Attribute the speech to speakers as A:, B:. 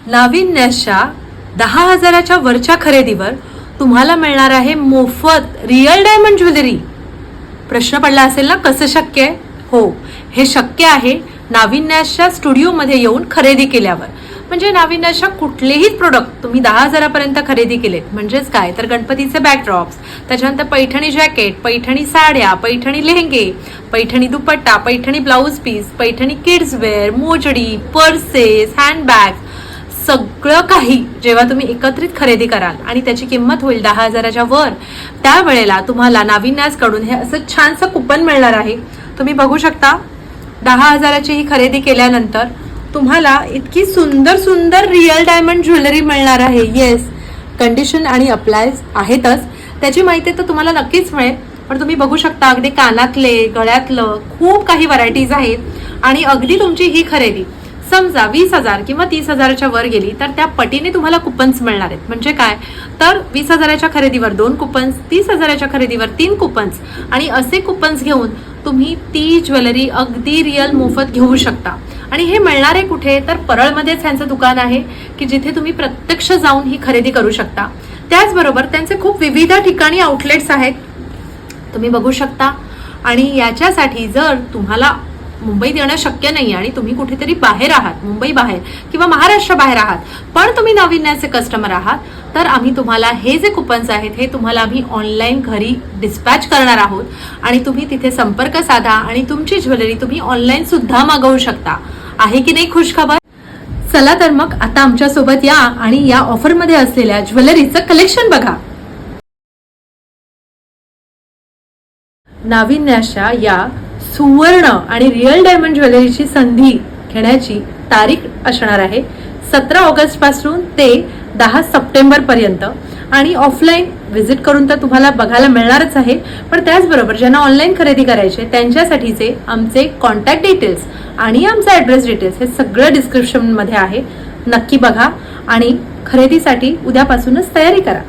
A: नाविन्याच्या 10,000च्या वरच्या खरेदीवर तुम्हाला मिळणार आहे मोफत रिअल डायमंड ज्वेलरी. प्रश्न पडला असेल ना, कसं शक्य आहे? हो, हे शक्य आहे नाविन्याच्या स्टुडिओमध्ये येऊन खरेदी केल्यावर. म्हणजे नाविन्याच्या कुठलेही प्रोडक्ट तुम्ही 10,000पर्यंत खरेदी केलेत, म्हणजेच काय तर गणपतीचे बॅकड्रॉप्स, त्याच्यानंतर पैठणी जॅकेट, पैठणी साड्या, पैठणी लेहंगे, Paithani dupatta, Paithani blouse piece, Paithani kids wear, मोजडी, पर्सेस, हँडबॅग, सगळं काही जेव्हा तुम्ही एकत्रित खरेदी कराल आणि त्याची किंमत होईल 10,000च्या वर, त्यावेळेला तुम्हाला नाविन्यासकडून हे असं छानसं कुपन मिळणार आहे. तुम्ही बघू शकता, 10,000ची ही खरेदी केल्यानंतर तुम्हाला इतकी सुंदर सुंदर रिअल डायमंड ज्वेलरी मिळणार आहे. येस, कंडिशन आणि अप्लायज आहेतच, त्याची माहिती तर तुम्हाला नक्कीच मिळेल. पण तुम्ही बघू शकता, अगदी कानातले, गळ्यातलं खूप काही व्हरायटीज आहेत. आणि अगदी तुमची ही खरेदी समजा 20,000 किंवा 30,000च्या वर गेली तर त्या पटीने तुम्हाला कुपन्स मिळणार आहेत. म्हणजे काय तर 20,000च्या खरेदीवर 2 कुपन्स, 30,000च्या खरेदीवर 3 कुपन्स, आणि असे कुपन्स घेऊन तुम्ही ती ज्वेलरी अगदी रिअल मोफत घेऊ शकता. आणि हे मिळणार आहे कुठे तर परळमध्येच त्यांचं दुकान आहे की जिथे तुम्ही प्रत्यक्ष जाऊन ही खरेदी करू शकता. त्याचबरोबर त्यांचे खूप विविध ठिकाणी आउटलेट्स आहेत, तुम्ही बघू शकता. आणि याच्यासाठी जर तुम्हाला मुंबईत येणं शक्य नाही आणि तुम्ही कुठेतरी बाहेर आहात, मुंबई बाहेर किंवा महाराष्ट्र बाहेर आहात, पण तुम्ही नाविन्याचे कस्टमर आहात, तर आम्ही तुम्हाला हे जे कुपन्स आहेत हे तुम्हाला आम्ही ऑनलाईन घरी डिस्पॅच करणार आहोत. आणि तुम्ही तिथे संपर्क साधा आणि तुमची ज्वेलरी तुम्ही ऑनलाईन सुद्धा मागवू शकता. आहे की नाही खुशखबर? चला तर मग आता आमच्या सोबत या आणि या ऑफरमध्ये असलेल्या ज्वेलरीचं कलेक्शन बघा. नाविन्याच्या या सुवर्ण आणि रिअल डायमंड ज्वेलरीची संधी घेण्याची तारीख असणार आहे 17 ऑगस्ट पासून ते 10 सप्टेंबर पर्यंत. आणि ऑफलाईन व्हिजिट करून तर तुम्हाला बघायला मिळणारच आहे, पण त्याचबरोबर ज्यांना ऑनलाईन खरेदी करायचे त्यांच्यासाठीचे आमचे कॉन्टॅक्ट डिटेल्स आणि आमचा ॲड्रेस डिटेल्स हे सगळं डिस्क्रिप्शनमध्ये आहे. नक्की बघा आणि खरेदीसाठी उद्यापासूनच तयारी करा.